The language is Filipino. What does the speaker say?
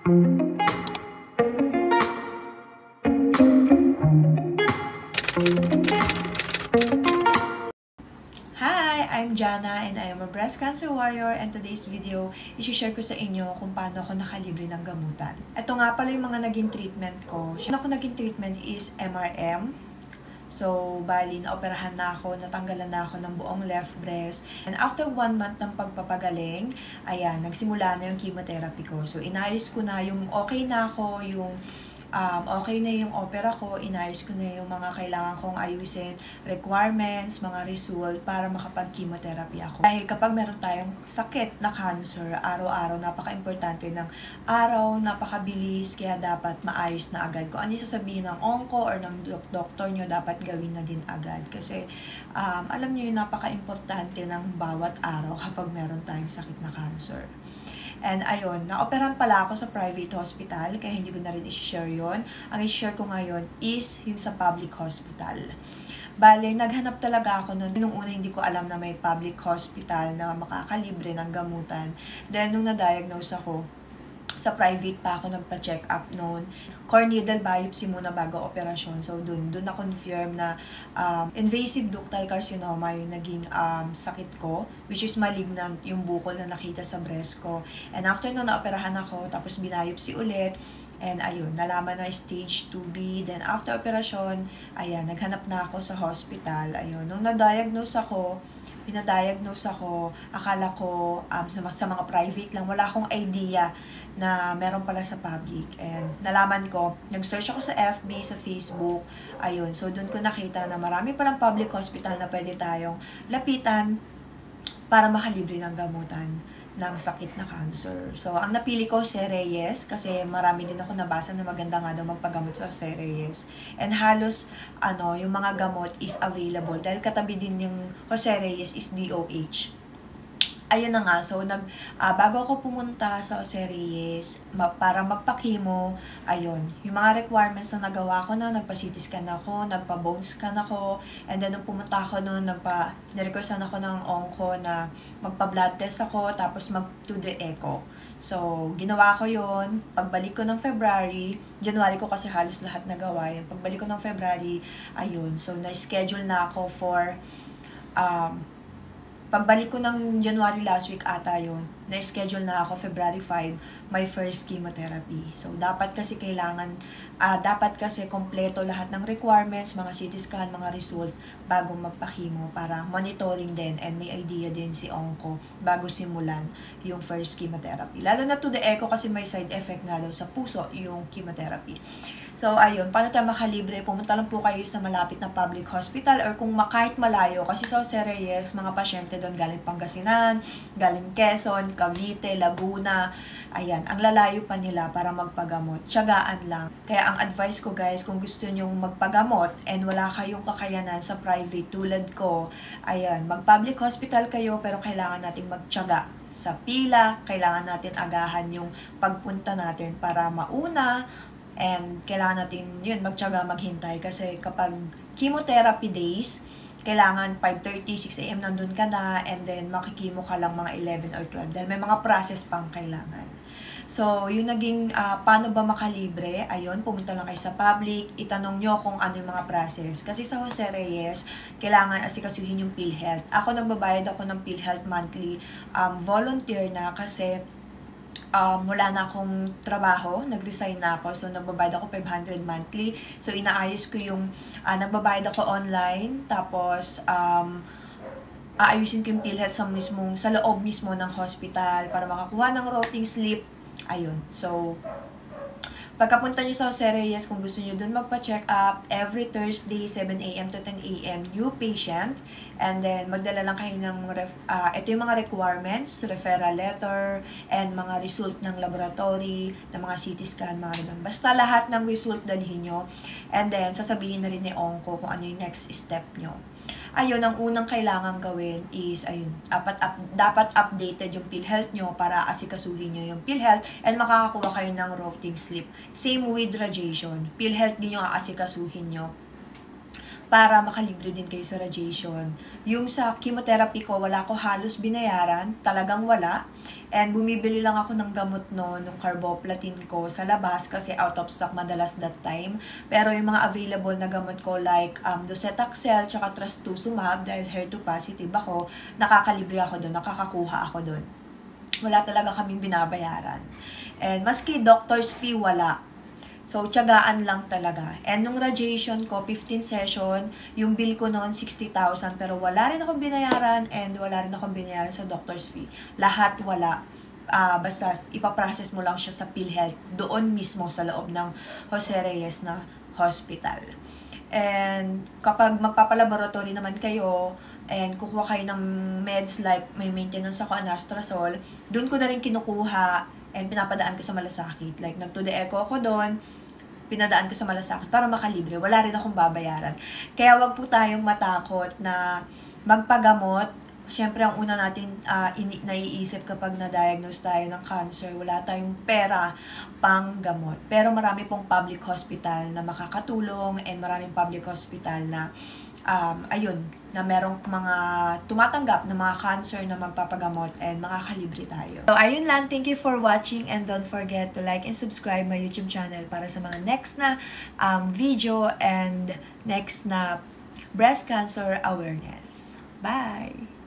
Hi! I'm Jana and I am a breast cancer warrior, and today's video, isi-share ko sa inyo kung paano ako nakalibre ng gamutan. Ito nga pala yung mga naging treatment ko. Yung ako naging treatment is MRM. So, bali, naoperahan na ako, natanggalan na ako ng buong left breast. And after 1 month ng pagpapagaling, ayan, nagsimula na yung chemotherapy ko. So, inayos ko na yung okay na ako, yung okay na yung opera ko, inayos ko na yung mga kailangan kong ayusin, requirements, mga result para makapag-chemotherapy ako. Dahil kapag meron tayong sakit na cancer, araw-araw, napaka-importante ng araw, napakabilis, kaya dapat maayos na agad. Kung ano yung sasabihin ng onco or ng doktor nyo, dapat gawin na din agad. Kasi alam nyo yung napaka-importante ng bawat araw kapag meron tayong sakit na cancer. And ayun, na-operan pala ako sa private hospital, kaya hindi ko na rin i-share yun. Ang i-share ko ngayon is yung sa public hospital. Bale, naghanap talaga ako nun. Nung una, hindi ko alam na may public hospital na makakalibre ng gamutan. Then, nung na-diagnose ako, sa private pa ako nagpa-check up noon. Core needle biopsy muna bago operasyon. So, dun na-confirm na invasive ductal carcinoma yung naging sakit ko, which is malignant yung bukol na nakita sa breast ko. And after nun, na-operahan ako, tapos biopsy ulit. And ayun, nalaman na stage 2B. Then after operasyon, ayan, naghanap na ako sa hospital. Ayun, nung na-diagnose ako, akala ko sa mga private lang, wala akong idea na meron pala sa public. And nalaman ko, nag-search ako sa FB, sa Facebook, ayun, so doon ko nakita na marami palang public hospital na pwede tayong lapitan para makalibre ng gamutan ng sakit na cancer. So, ang napili ko, Jose Reyes, kasi marami din ako nabasa na maganda nga daw magpagamot sa Jose Reyes. And halos, yung mga gamot is available. Dahil katabi din yung Jose Reyes is DOH. Ayun na nga, so bago ako pumunta sa Jose Reyes, para magpa-chemo, ayun, yung mga requirements na nagawa ko na, nagpa-CT scan ako, nagpa-bone scan ako, and then nung pumunta ako noon, nirequestan ako ng onco na magpa-blood test ako, tapos mag-2D echo. So, ginawa ko yon. Pagbalik ko ng February, January ko kasi halos lahat nagawa yun. Pagbalik ko ng February, ayun, so na-schedule na ako for, pagbalik ko ng January last week ata yun, na-schedule na ako February 5, my first chemotherapy. So, dapat kasi kompleto lahat ng requirements, mga CT scan, mga result, bago magpa-chemo para monitoring din and may idea din si onco bago simulan yung first chemotherapy. Lalo na to the echo kasi may side effect nga daw sa puso yung chemotherapy. So, ayun, paano tayo makalibre? Pumunta lang po kayo sa malapit na public hospital or kung kahit malayo, kasi sa Jose Reyes, mga pasyente doon galing Pangasinan, galing Quezon, Cavite, Laguna, ayan, ang lalayo pa nila para magpagamot. Tiyagaan lang. Kaya ang advice ko guys, kung gusto nyong magpagamot and wala kayong kakayanan sa private tulad ko, ayan, mag-public hospital kayo pero kailangan nating magtiyaga sa pila, kailangan natin agahan yung pagpunta natin para mauna. And kailangan natin yun, magtiyaga, maghintay. Kasi kapag chemotherapy days, kailangan 5:30, 6 AM nandun ka na, and then makikimo ka lang mga 11 or 12. Dahil may mga process pang kailangan. So, yung naging, paano ba makalibre? Ayun, pumunta lang kayo sa public, itanong nyo kung ano yung mga process. Kasi sa Jose Reyes, kailangan asikasuhin yung PhilHealth. Ako, nagbabayad ako ng PhilHealth monthly. Volunteer na kasi wala na akong trabaho, nag-resign na ako, so nagbabayad ako 500 monthly. So inaayos ko yung nagbabayad ako online, tapos aayusin ko yung PhilHealth sa loob mismo ng hospital para makakuha ng routing slip. Ayun. So pagkapunta nyo sa Jose Reyes, kung gusto nyo dun magpa-check up, every Thursday, 7 AM to 10 AM, new patient. And then, magdala lang kayo ng, ito yung mga requirements, referral letter, and mga result ng laboratory, ng mga CT scan, mga ganun. Basta lahat ng result dalhin nyo. And then, sasabihin na rin ni onco kung ano yung next step nyo. Ayun, ang unang kailangan gawin is, ayun, dapat updated yung PhilHealth nyo para asikasuhin nyo yung PhilHealth and makakakuha kayo ng routing slip. Same with radiation. PhilHealth din yung aasikasuhin nyo para makalibre din kayo sa radiation. Yung sa chemotherapy ko, wala ko halos binayaran, talagang wala. And bumibili lang ako ng gamot nung carboplatin ko sa labas kasi out of stock madalas that time. Pero yung mga available na gamot ko like docetaxel tsaka trastuzumab, dahil HER2 positive ako, nakakalibre ako doon, nakakakuha ako doon. Wala talaga kaming binabayaran. And maski doctor's fee, wala. So, tiyagaan lang talaga. And nung radiation ko, 15 session, yung bill ko noon 60,000, pero wala rin akong binayaran and wala rin akong binayaran sa doctor's fee. Lahat wala. Basta ipaprocess mo lang siya sa PhilHealth doon mismo sa loob ng Jose Reyes na hospital. And kapag magpapalaboratory naman kayo, and kukuha kayo ng meds like may maintenance ako, anastrozole, doon ko na rin kinukuha and pinapadaan ko sa malasakit. Like, nag-to the echo ako doon, pinadaan ko sa malasakit para makalibre. Wala rin akong babayaran. Kaya wag po tayong matakot na magpagamot. Siyempre, ang una natin naiisip kapag na-diagnose tayo ng cancer, wala tayong pera pang gamot. Pero marami pong public hospital na makakatulong and maraming public hospital na na merong mga tumatanggap ng mga cancer na magpapagamot and makakalibre tayo. So, ayun lang. Thank you for watching and don't forget to like and subscribe my YouTube channel para sa mga next na video and next na breast cancer awareness. Bye!